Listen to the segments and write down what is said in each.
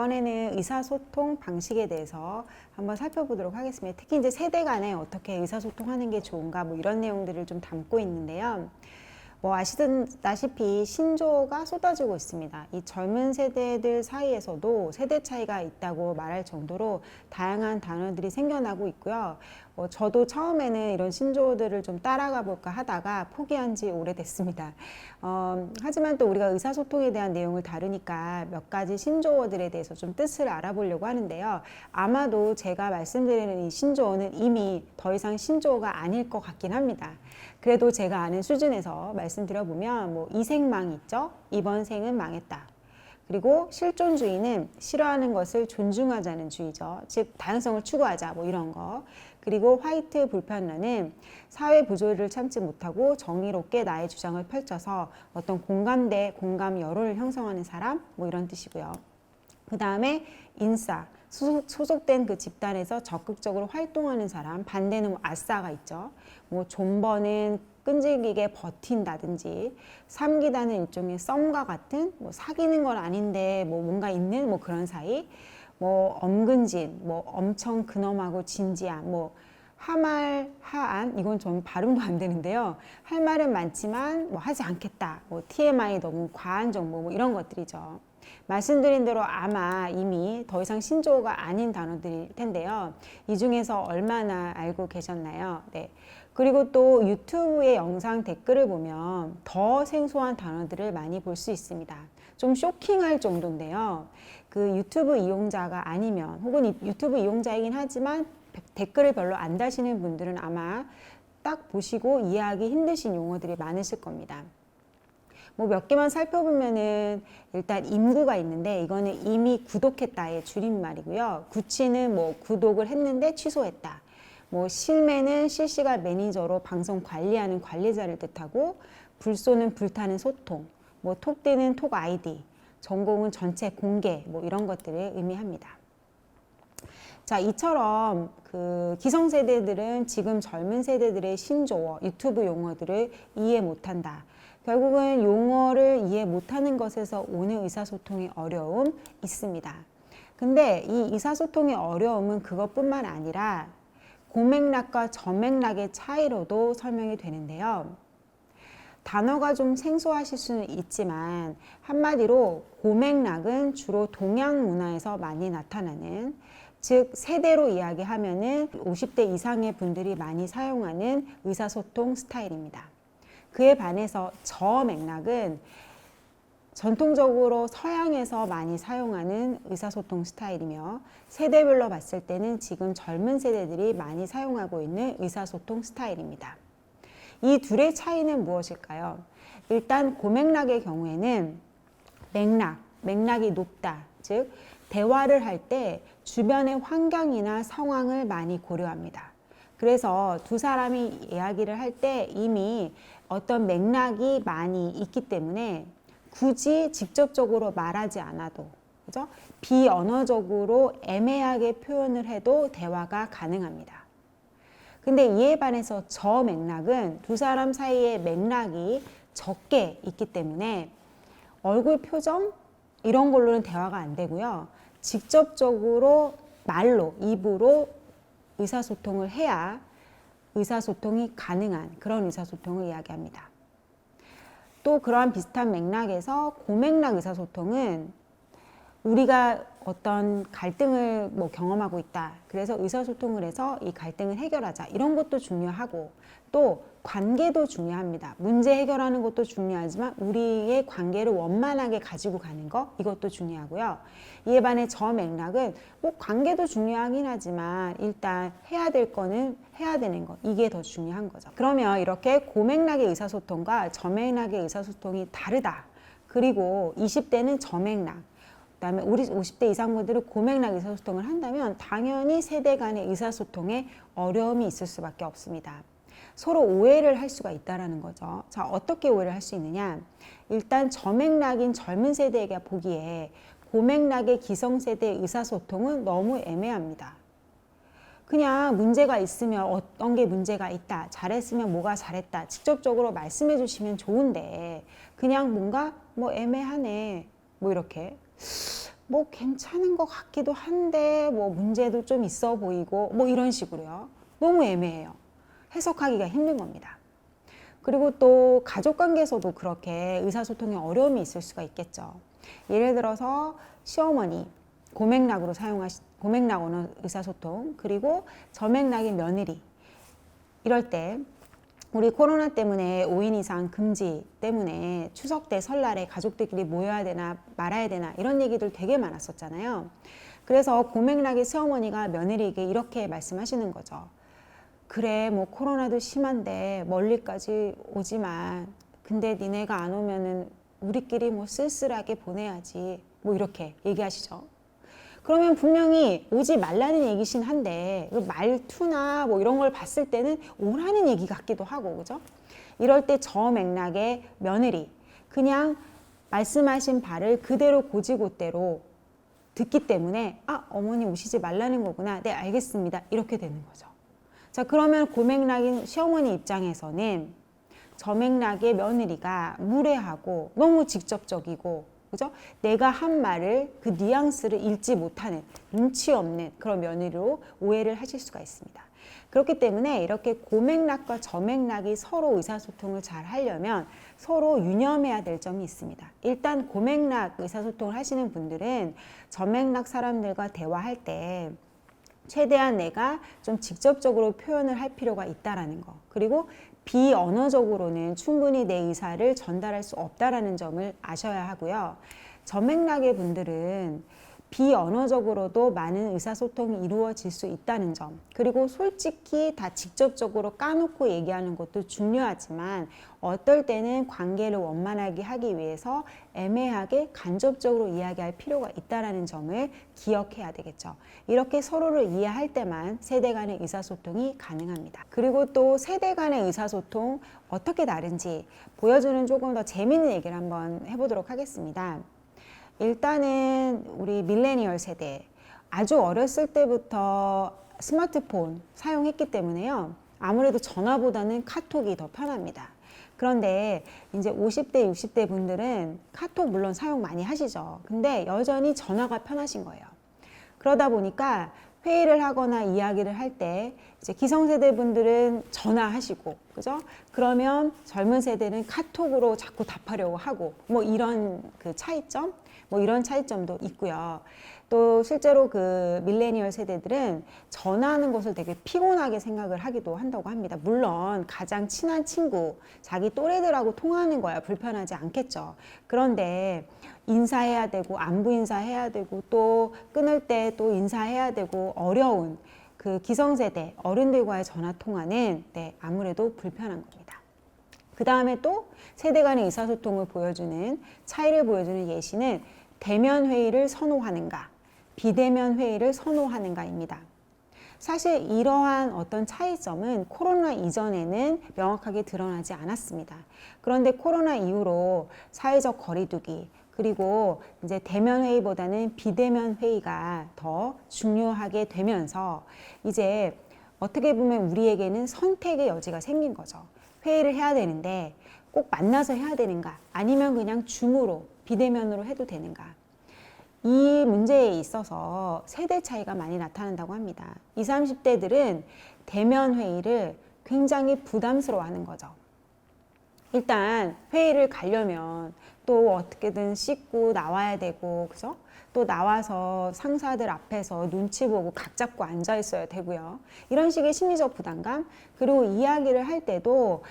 이번에는 의사소통 방식에 대해서 한번 살펴보도록 하겠습니다. 특히 이제 세대 간에 어떻게 의사소통하는 게 좋은가 뭐 이런 내용들을 좀 담고 있는데요. 뭐 아시다시피 신조어가 쏟아지고 있습니다. 이 젊은 세대들 사이에서도 세대 차이가 있다고 말할 정도로 다양한 단어들이 생겨나고 있고요. 저도 처음에는 이런 신조어들을 좀 따라가 볼까 하다가 포기한 지 오래됐습니다. 하지만 또 우리가 의사소통에 대한 내용을 다루니까 몇 가지 신조어들에 대해서 좀 뜻을 알아보려고 하는데요. 아마도 제가 말씀드리는 이 신조어는 이미 더 이상 신조어가 아닐 것 같긴 합니다. 그래도 제가 아는 수준에서 말씀드려보면 뭐 이생망 있죠? 이번 생은 망했다. 그리고 실존주의는 싫어하는 것을 존중하자는 주의죠. 즉 다양성을 추구하자 뭐 이런 거. 그리고 화이트 불편러는 사회 부조리를 참지 못하고 정의롭게 나의 주장을 펼쳐서 어떤 공감 여론을 형성하는 사람 뭐 이런 뜻이고요. 그 다음에 인싸, 소속된 그 집단에서 적극적으로 활동하는 사람, 반대는 뭐 아싸가 있죠. 뭐 존버는 끈질기게 버틴다든지, 삼기다는 일종의 썸과 같은 뭐 사귀는 건 아닌데 뭐 뭔가 있는 뭐 그런 사이, 뭐 엄근진, 뭐 엄청 근엄하고 진지한, 뭐 하말 하안, 이건 좀 발음도 안 되는데요. 할 말은 많지만 뭐 하지 않겠다, 뭐 TMI 너무 과한 정보 뭐 이런 것들이죠. 말씀드린 대로 아마 이미 더 이상 신조어가 아닌 단어들일 텐데요. 이 중에서 얼마나 알고 계셨나요? 네. 그리고 또 유튜브의 영상 댓글을 보면 더 생소한 단어들을 많이 볼 수 있습니다. 좀 쇼킹할 정도인데요. 그 유튜브 이용자가 아니면 혹은 유튜브 이용자이긴 하지만 댓글을 별로 안 다시는 분들은 아마 딱 보시고 이해하기 힘드신 용어들이 많으실 겁니다. 뭐 몇 개만 살펴보면은 일단 임구가 있는데 이거는 이미 구독했다의 줄임말이고요. 구치는 뭐 구독을 했는데 취소했다. 뭐 실매는 실시간 매니저로 방송 관리하는 관리자를 뜻하고, 불소는 불타는 소통, 뭐 톡대는 톡 아이디, 전공은 전체 공개 뭐 이런 것들을 의미합니다. 자, 이처럼 그 기성세대들은 지금 젊은 세대들의 신조어, 유튜브 용어들을 이해 못한다. 결국은 용어를 이해 못하는 것에서 오는 의사소통의 어려움 있습니다. 근데 이 의사소통의 어려움은 그것뿐만 아니라 고맥락과 저맥락의 차이로도 설명이 되는데요. 단어가 좀 생소하실 수는 있지만 한마디로 고맥락은 주로 동양 문화에서 많이 나타나는, 즉 세대로 이야기하면은 50대 이상의 분들이 많이 사용하는 의사소통 스타일입니다. 그에 반해서 저맥락은 전통적으로 서양에서 많이 사용하는 의사소통 스타일이며, 세대별로 봤을 때는 지금 젊은 세대들이 많이 사용하고 있는 의사소통 스타일입니다. 이 둘의 차이는 무엇일까요? 일단 고맥락의 경우에는 맥락이 높다. 즉 대화를 할 때 주변의 환경이나 상황을 많이 고려합니다. 그래서 두 사람이 이야기를 할 때 이미 어떤 맥락이 많이 있기 때문에 굳이 직접적으로 말하지 않아도, 그죠? 비언어적으로 애매하게 표현을 해도 대화가 가능합니다. 근데 이에 반해서 저맥락은 두 사람 사이의 맥락이 적게 있기 때문에 얼굴 표정 이런 걸로는 대화가 안 되고요. 직접적으로 말로, 입으로 의사소통을 해야 의사소통이 가능한 그런 의사소통을 이야기합니다. 또 그러한 비슷한 맥락에서 고맥락 의사소통은 우리가 어떤 갈등을 뭐 경험하고 있다. 그래서 의사소통을 해서 이 갈등을 해결하자. 이런 것도 중요하고, 또 관계도 중요합니다. 문제 해결하는 것도 중요하지만 우리의 관계를 원만하게 가지고 가는 것, 이것도 중요하고요. 이에 반해 저맥락은 뭐 관계도 중요하긴 하지만 일단 해야 될 거는 해야 되는 것, 이게 더 중요한 거죠. 그러면 이렇게 고맥락의 의사소통과 저맥락의 의사소통이 다르다. 그리고 20대는 저맥락, 그다음에 우리 50대 이상 분들은 고맥락 의사소통을 한다면 당연히 세대 간의 의사소통에 어려움이 있을 수밖에 없습니다. 서로 오해를 할 수가 있다는 거죠. 자, 어떻게 오해를 할 수 있느냐? 일단 저맥락인 젊은 세대가 보기에 고맥락의 기성세대의 의사소통은 너무 애매합니다. 그냥 문제가 있으면 어떤 게 문제가 있다, 잘했으면 뭐가 잘했다, 직접적으로 말씀해 주시면 좋은데 그냥 뭔가 뭐 애매하네, 뭐 이렇게 뭐 괜찮은 것 같기도 한데 뭐 문제도 좀 있어 보이고 뭐 이런 식으로요. 너무 애매해요. 해석하기가 힘든 겁니다. 그리고 또 가족 관계에서도 그렇게 의사소통에 어려움이 있을 수가 있겠죠. 예를 들어서 시어머니 고맥락 언어 의사소통, 그리고 저맥락의 며느리, 이럴 때 우리 코로나 때문에 5인 이상 금지 때문에 추석 때 설날에 가족들끼리 모여야 되나 말아야 되나 이런 얘기들 되게 많았었잖아요. 그래서 고맥락의 시어머니가 며느리에게 이렇게 말씀하시는 거죠. 그래, 뭐 코로나도 심한데 멀리까지 오지만 근데 니네가 안 오면은 우리끼리 뭐 쓸쓸하게 보내야지, 뭐 이렇게 얘기하시죠. 그러면 분명히 오지 말라는 얘기신 한데 그 말투나 뭐 이런 걸 봤을 때는 오라는 얘기 같기도 하고, 그죠? 이럴 때 저 맥락의 며느리 그냥 말씀하신 바를 그대로 고지고대로 듣기 때문에 아, 어머니 오시지 말라는 거구나, 네 알겠습니다, 이렇게 되는 거죠. 자, 그러면 고맥락인 시어머니 입장에서는 저맥락의 며느리가 무례하고 너무 직접적이고, 그죠? 내가 한 말을 그 뉘앙스를 읽지 못하는 눈치 없는 그런 며느리로 오해를 하실 수가 있습니다. 그렇기 때문에 이렇게 고맥락과 저맥락이 서로 의사소통을 잘 하려면 서로 유념해야 될 점이 있습니다. 일단 고맥락 의사소통을 하시는 분들은 저맥락 사람들과 대화할 때 최대한 내가 좀 직접적으로 표현을 할 필요가 있다라는 거, 그리고 비언어적으로는 충분히 내 의사를 전달할 수 없다라는 점을 아셔야 하고요. 저맥락의 분들은 비언어적으로도 많은 의사소통이 이루어질 수 있다는 점, 그리고 솔직히 다 직접적으로 까놓고 얘기하는 것도 중요하지만 어떨 때는 관계를 원만하게 하기 위해서 애매하게 간접적으로 이야기할 필요가 있다는 점을 기억해야 되겠죠. 이렇게 서로를 이해할 때만 세대 간의 의사소통이 가능합니다. 그리고 또 세대 간의 의사소통 어떻게 다른지 보여주는 조금 더 재미있는 얘기를 한번 해보도록 하겠습니다. 일단은 우리 밀레니얼 세대, 아주 어렸을 때부터 스마트폰 사용했기 때문에요. 아무래도 전화보다는 카톡이 더 편합니다. 그런데 이제 50대, 60대 분들은 카톡 물론 사용 많이 하시죠. 근데 여전히 전화가 편하신 거예요. 그러다 보니까 회의를 하거나 이야기를 할 때 이제 기성세대 분들은 전화하시고, 그죠? 그러면 젊은 세대는 카톡으로 자꾸 답하려고 하고, 뭐 이런 그 차이점, 뭐 이런 차이점도 있고요. 또 실제로 그 밀레니얼 세대들은 전화하는 것을 되게 피곤하게 생각을 하기도 한다고 합니다. 물론 가장 친한 친구, 자기 또래들하고 통화하는 거야 불편하지 않겠죠. 그런데 인사해야 되고 안부 인사해야 되고 또 끊을 때 또 인사해야 되고 어려운 그 기성세대 어른들과의 전화 통화는 네, 아무래도 불편한 겁니다. 그 다음에 또 세대 간의 의사소통을 보여주는 차이를 보여주는 예시는 대면 회의를 선호하는가, 비대면 회의를 선호하는가입니다. 사실 이러한 어떤 차이점은 코로나 이전에는 명확하게 드러나지 않았습니다. 그런데 코로나 이후로 사회적 거리두기, 그리고 이제 대면 회의보다는 비대면 회의가 더 중요하게 되면서 이제 어떻게 보면 우리에게는 선택의 여지가 생긴 거죠. 회의를 해야 되는데 꼭 만나서 해야 되는가, 아니면 그냥 줌으로 비대면으로 해도 되는가. 이 문제에 있어서 세대 차이가 많이 나타난다고 합니다. 20, 30대들은 대면 회의를 굉장히 부담스러워하는 거죠. 일단 회의를 가려면 또 어떻게든 씻고 나와야 되고, 그죠? 또 나와서 상사들 앞에서 눈치 보고 각 잡고 앉아 있어야 되고요. 이런 식의 심리적 부담감, 그리고 이야기를 할 때도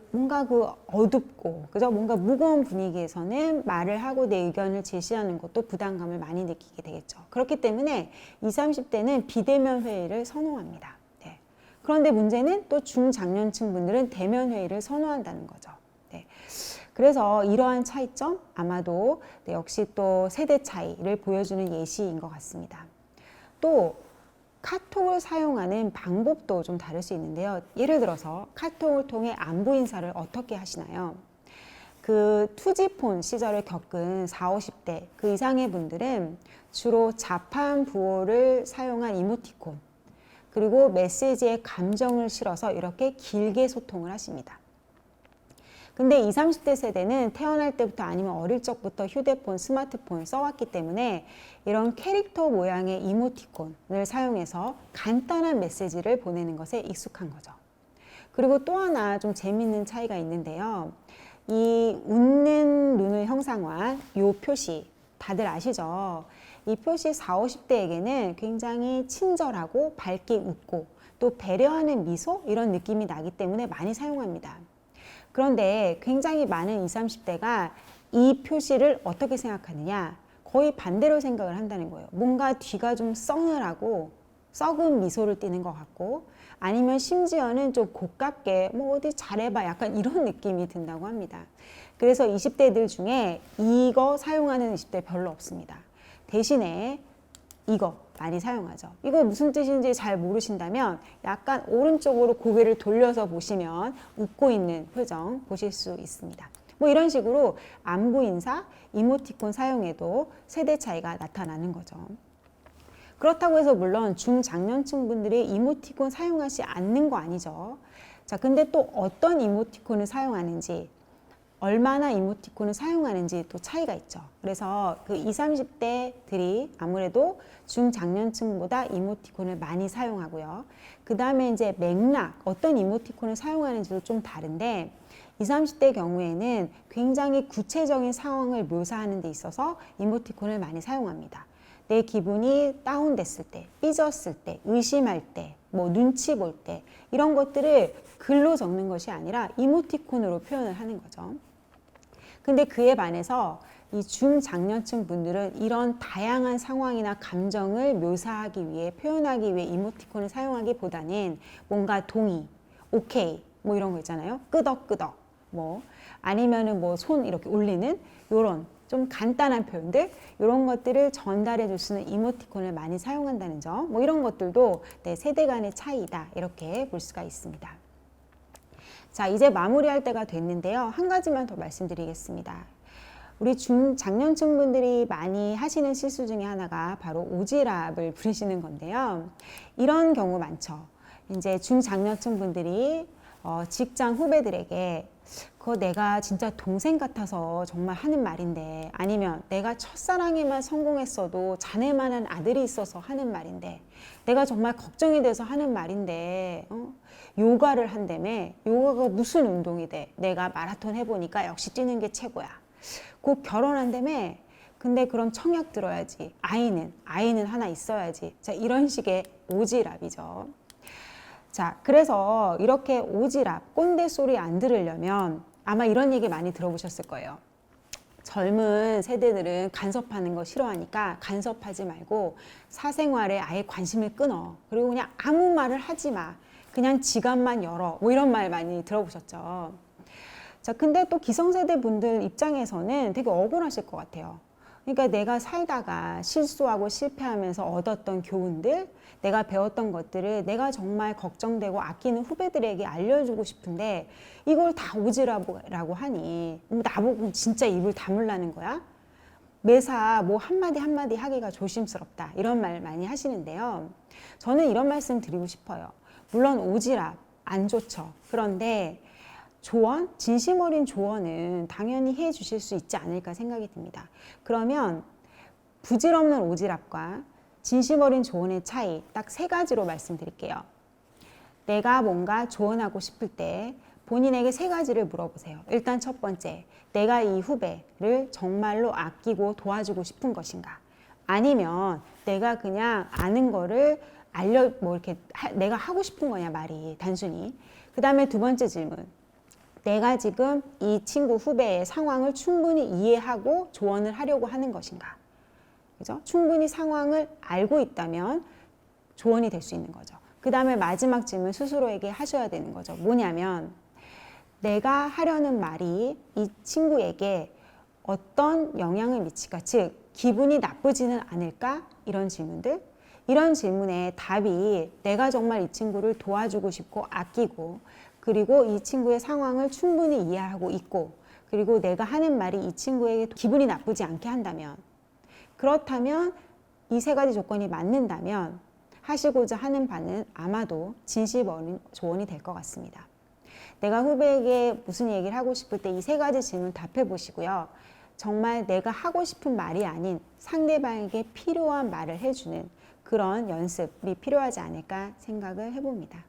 뭔가 어둡고, 그죠? 뭔가 무거운 분위기에서는 말을 하고 내 의견을 제시하는 것도 부담감을 많이 느끼게 되겠죠. 그렇기 때문에 20, 30대는 비대면 회의를 선호합니다. 네. 그런데 문제는 또 중장년층 분들은 대면 회의를 선호한다는 거죠. 네. 그래서 이러한 차이점 아마도 네, 역시 또 세대 차이를 보여주는 예시인 것 같습니다. 또 카톡을 사용하는 방법도 좀 다를 수 있는데요. 예를 들어서 카톡을 통해 안부 인사를 어떻게 하시나요? 그 투지폰 시절을 겪은 40, 50대 그 이상의 분들은 주로 자판 부호를 사용한 이모티콘, 그리고 메시지에 감정을 실어서 이렇게 길게 소통을 하십니다. 근데 20, 30대 세대는 태어날 때부터 아니면 어릴 적부터 휴대폰, 스마트폰을 써왔기 때문에 이런 캐릭터 모양의 이모티콘을 사용해서 간단한 메시지를 보내는 것에 익숙한 거죠. 그리고 또 하나 좀 재밌는 차이가 있는데요. 이 웃는 눈을 형상화한 이 표시 다들 아시죠? 이 표시 40, 50대에게는 굉장히 친절하고 밝게 웃고 또 배려하는 미소 이런 느낌이 나기 때문에 많이 사용합니다. 그런데 굉장히 많은 20, 30대가 이 표시를 어떻게 생각하느냐? 거의 반대로 생각을 한다는 거예요. 뭔가 뒤가 좀 서늘하고 썩은 미소를 띠는 것 같고 아니면 심지어는 좀 고깝게 뭐 어디 잘해봐 약간 이런 느낌이 든다고 합니다. 그래서 20대들 중에 이거 사용하는 20대 별로 없습니다. 대신에 이거 많이 사용하죠. 이거 무슨 뜻인지 잘 모르신다면 약간 오른쪽으로 고개를 돌려서 보시면 웃고 있는 표정 보실 수 있습니다. 뭐 이런 식으로 안부 인사, 이모티콘 사용에도 세대 차이가 나타나는 거죠. 그렇다고 해서 물론 중장년층 분들이 이모티콘 사용하지 않는 거 아니죠. 자, 근데 또 어떤 이모티콘을 사용하는지 얼마나 이모티콘을 사용하는지 또 차이가 있죠. 그래서 그 20, 30대들이 아무래도 중장년층보다 이모티콘을 많이 사용하고요. 그 다음에 이제 맥락, 어떤 이모티콘을 사용하는지도 좀 다른데 20, 30대 경우에는 굉장히 구체적인 상황을 묘사하는 데 있어서 이모티콘을 많이 사용합니다. 내 기분이 다운됐을 때, 삐졌을 때, 의심할 때, 뭐 눈치 볼 때 이런 것들을 글로 적는 것이 아니라 이모티콘으로 표현을 하는 거죠. 근데 그에 반해서 이 중장년층 분들은 이런 다양한 상황이나 감정을 묘사하기 위해 표현하기 위해 이모티콘을 사용하기보다는 뭔가 동의, 오케이 뭐 이런 거 있잖아요. 끄덕끄덕 뭐 아니면은 뭐 손 이렇게 올리는 요런 좀 간단한 표현들 이런 것들을 전달해 줄 수 있는 이모티콘을 많이 사용한다는 점 뭐 이런 것들도 네, 세대 간의 차이다 이렇게 볼 수가 있습니다. 자, 이제 마무리할 때가 됐는데요. 한 가지만 더 말씀드리겠습니다. 우리 중장년층 분들이 많이 하시는 실수 중에 하나가 바로 오지랖을 부리시는 건데요. 이런 경우 많죠. 이제 중장년층 분들이 직장 후배들에게 그거 내가 진짜 동생 같아서 정말 하는 말인데 아니면 내가 첫사랑에만 성공했어도 자네만한 아들이 있어서 하는 말인데 내가 정말 걱정이 돼서 하는 말인데 요가를 한다며 요가가 무슨 운동이 돼 내가 마라톤 해보니까 역시 뛰는 게 최고야 곧 결혼한다며 근데 그럼 청약 들어야지 아이는 하나 있어야지 자 이런 식의 오지랖이죠. 자, 그래서 이렇게 오지랖, 꼰대 소리 안 들으려면 아마 이런 얘기 많이 들어보셨을 거예요. 젊은 세대들은 간섭하는 거 싫어하니까 간섭하지 말고 사생활에 아예 관심을 끊어. 그리고 그냥 아무 말을 하지 마. 그냥 지갑만 열어. 뭐 이런 말 많이 들어보셨죠. 자, 근데 또 기성세대 분들 입장에서는 되게 억울하실 것 같아요. 그러니까 내가 살다가 실수하고 실패하면서 얻었던 교훈들, 내가 배웠던 것들을 내가 정말 걱정되고 아끼는 후배들에게 알려주고 싶은데 이걸 다 오지랖이라고 하니 나보고 진짜 입을 다물라는 거야? 매사 뭐 한마디 한마디 하기가 조심스럽다 이런 말 많이 하시는데요. 저는 이런 말씀 드리고 싶어요. 물론 오지랖 안 좋죠. 그런데 조언, 진심 어린 조언은 당연히 해 주실 수 있지 않을까 생각이 듭니다. 그러면 부질없는 오지랖과 진심 어린 조언의 차이 딱 세 가지로 말씀드릴게요. 내가 뭔가 조언하고 싶을 때 본인에게 세 가지를 물어보세요. 일단 첫 번째, 내가 이 후배를 정말로 아끼고 도와주고 싶은 것인가? 아니면 내가 그냥 아는 거를 내가 하고 싶은 거냐 말이 단순히. 그 다음에 두 번째 질문. 내가 지금 이 친구 후배의 상황을 충분히 이해하고 조언을 하려고 하는 것인가? 그죠? 충분히 상황을 알고 있다면 조언이 될 수 있는 거죠. 그 다음에 마지막 질문 스스로에게 하셔야 되는 거죠. 뭐냐면 내가 하려는 말이 이 친구에게 어떤 영향을 미칠까? 즉 기분이 나쁘지는 않을까? 이런 질문들. 이런 질문에 답이 내가 정말 이 친구를 도와주고 싶고 아끼고 그리고 이 친구의 상황을 충분히 이해하고 있고 그리고 내가 하는 말이 이 친구에게 기분이 나쁘지 않게 한다면 그렇다면 이 세 가지 조건이 맞는다면 하시고자 하는 바는 아마도 진심 어린 조언이 될 것 같습니다. 내가 후배에게 무슨 얘기를 하고 싶을 때 이 세 가지 질문 답해 보시고요. 정말 내가 하고 싶은 말이 아닌 상대방에게 필요한 말을 해주는 그런 연습이 필요하지 않을까 생각을 해봅니다.